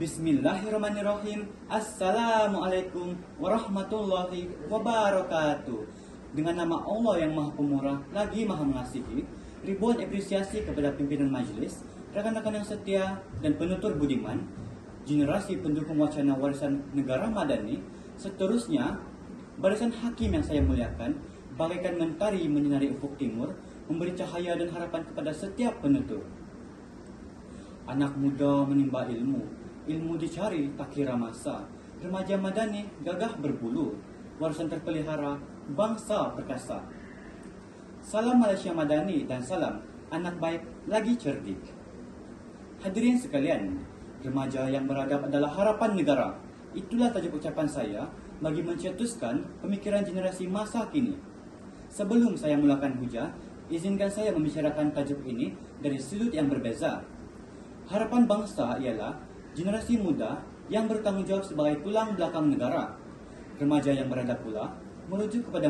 Bismillahirrahmanirrahim. Assalamualaikum warahmatullahi wabarakatuh. Dengan nama Allah yang Maha Pemurah lagi Maha Mengasihi, ribuan apresiasi kepada pimpinan majelis, rekan-rekan yang setia dan penutur budiman, generasi pendukung wacana warisan negara madani, seterusnya barisan hakim yang saya muliakan, bagaikan mentari menyinari ufuk timur, memberi cahaya dan harapan kepada setiap penutur. Anak muda menimba ilmu, ilmu dicari tak kira masa. Remaja madani gagah berbulu, warisan terpelihara, bangsa perkasa. Salam Malaysia Madani dan salam anak baik lagi cerdik. Hadirin sekalian, remaja yang beradab adalah harapan negara. Itulah tajuk ucapan saya bagi mencetuskan pemikiran generasi masa kini. Sebelum saya mulakan hujah, izinkan saya membicarakan tajuk ini dari sudut yang berbeza. Harapan bangsa ialah generasi muda yang bertanggung jawab sebagai tulang belakang negara. Remaja yang beradab pula merujuk kepada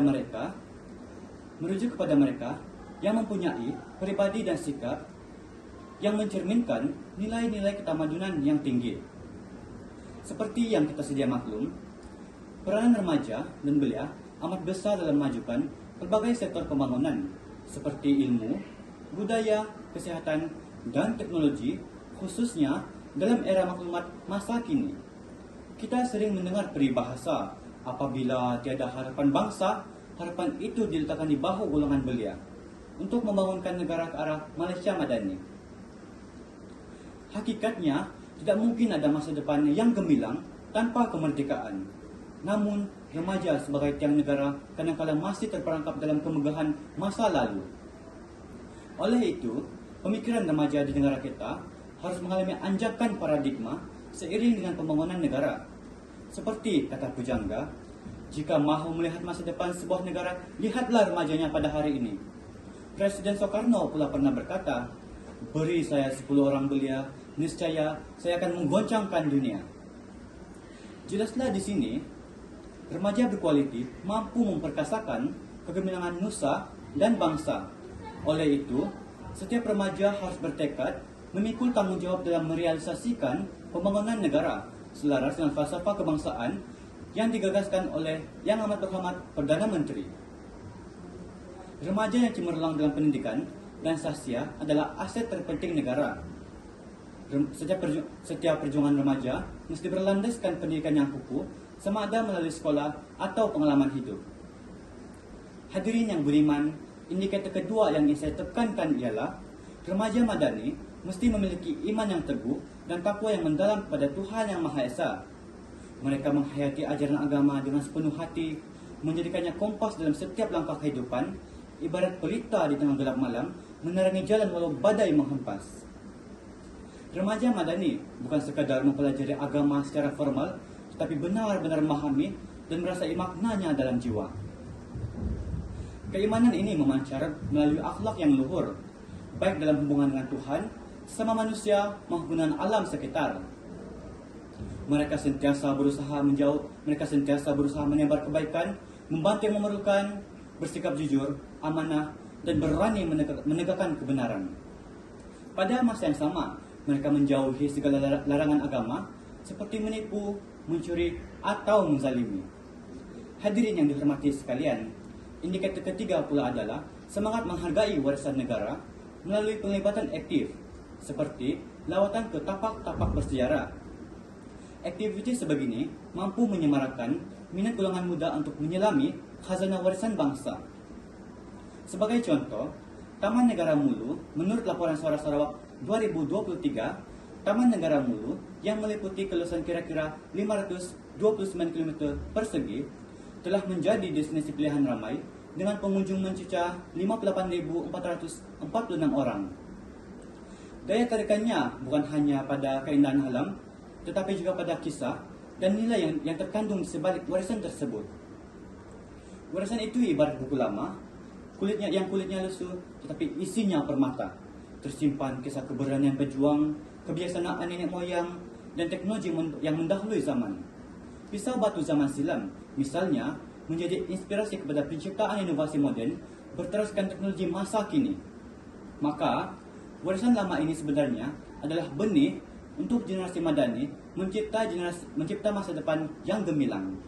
mereka yang mempunyai pribadi dan sikap yang mencerminkan nilai-nilai ketamadunan yang tinggi. Seperti yang kita sedia maklum, peranan remaja dan belia amat besar dalam memajukan berbagai sektor pembangunan seperti ilmu, budaya, kesehatan, dan teknologi, khususnya dalam era maklumat masa kini. Kita sering mendengar peribahasa, apabila tiada harapan bangsa, harapan itu diletakkan di bahu golongan belia untuk membangunkan negara ke arah Malaysia Madani. Hakikatnya, tidak mungkin ada masa depan yang gemilang tanpa kemerdekaan. Namun, remaja sebagai tiang negara kadang-kadang masih terperangkap dalam kemegahan masa lalu. Oleh itu, pemikiran remaja di negara kita harus mengalami anjakan paradigma seiring dengan pembangunan negara. Seperti kata pujangga, jika mahu melihat masa depan sebuah negara, lihatlah remajanya pada hari ini. Presiden Soekarno pula pernah berkata, beri saya 10 orang belia, niscaya saya akan menggoncangkan dunia. Jelaslah di sini, remaja berkualiti mampu memperkasakan kegemilangan nusa dan bangsa. Oleh itu, setiap remaja harus bertekad memikul tanggung jawab dalam merealisasikan pembangunan negara selaras dengan falsafah kebangsaan yang digagaskan oleh Yang Amat Berhormat Perdana Menteri. Remaja yang cemerlang dalam pendidikan dan sastia adalah aset terpenting negara. Setiap perjuangan remaja mesti berlandaskan pendidikan yang kukuh, sama ada melalui sekolah atau pengalaman hidup. Hadirin yang budiman, indikator kedua yang ingin saya tekankan ialah remaja madani mesti memiliki iman yang teguh dan takwa yang mendalam kepada Tuhan Yang Maha Esa. Mereka menghayati ajaran agama dengan sepenuh hati, menjadikannya kompas dalam setiap langkah kehidupan, ibarat pelita di tengah gelap malam, menerangi jalan walau badai menghempas. Remaja madani bukan sekadar mempelajari agama secara formal, tetapi benar-benar memahami dan merasai maknanya dalam jiwa. Keimanan ini memancar melalui akhlak yang luhur, baik dalam hubungan dengan Tuhan, sama manusia maupun dengan alam sekitar. Mereka sentiasa berusaha menebar kebaikan, membantu yang memerlukan, bersikap jujur, amanah, dan berani menegakkan kebenaran. Pada masa yang sama, mereka menjauhi segala larangan agama seperti menipu, mencuri, atau menzalimi. Hadirin yang dihormati sekalian, indikator ketiga pula adalah semangat menghargai warisan negara melalui penglibatan aktif, seperti lawatan ke tapak-tapak bersejarah. Aktiviti sebegini mampu menyemarakkan minat golongan muda untuk menyelami khazanah warisan bangsa. Sebagai contoh, Taman Negara Mulu, menurut laporan Suara Sarawak 2023, Taman Negara Mulu yang meliputi keluasan kira-kira 529 km persegi telah menjadi destinasi pilihan ramai dengan pengunjung mencecah 58.446 orang. Daya tarikannya bukan hanya pada keindahan alam, tetapi juga pada kisah dan nilai yang terkandung di sebalik warisan tersebut. Warisan itu ibarat buku lama, kulitnya lesu, tetapi isinya permata. Tersimpan kisah keberanian pejuang, kebiasaan nenek moyang, dan teknologi yang mendahului zaman. Pisau batu zaman silam, misalnya, menjadi inspirasi kepada penciptaan inovasi moden berteraskan teknologi masa kini. Maka, warisan lama ini sebenarnya adalah benih untuk generasi Madani mencipta masa depan yang gemilang.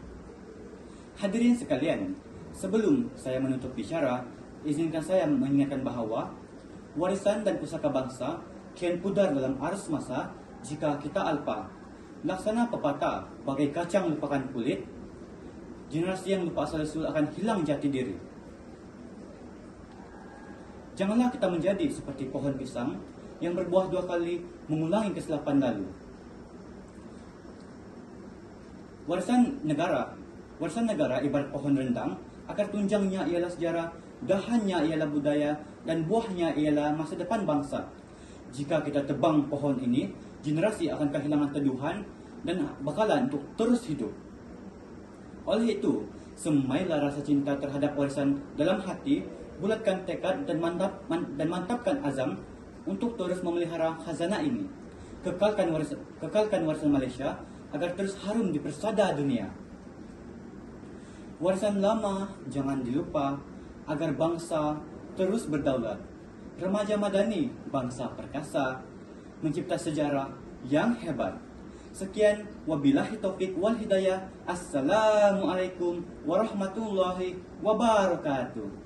Hadirin sekalian, sebelum saya menutup bicara, izinkan saya mengingatkan bahawa warisan dan pusaka bangsa kian pudar dalam arus masa jika kita alpa. Laksana pepatah, bagai kacang lupakan kulit, generasi yang lupa asal-usul akan hilang jati diri. Janganlah kita menjadi seperti pohon pisang yang berbuah 2 kali mengulangi kesilapan lalu. Warisan negara ibarat pohon rendang, akar tunjangnya ialah sejarah, dahannya ialah budaya, dan buahnya ialah masa depan bangsa. Jika kita tebang pohon ini, generasi akan kehilangan teduhan dan bakalan untuk terus hidup. Oleh itu, semailah rasa cinta terhadap warisan dalam hati, bulatkan tekad dan mantapkan azam untuk terus memelihara khazanah ini. Kekalkan warisan Malaysia agar terus harum di persada dunia. Warisan lama jangan dilupa agar bangsa terus berdaulat. Remaja Madani, bangsa perkasa, mencipta sejarah yang hebat. Sekian, wabillahi taufik wal hidayah. Assalamualaikum warahmatullahi wabarakatuh.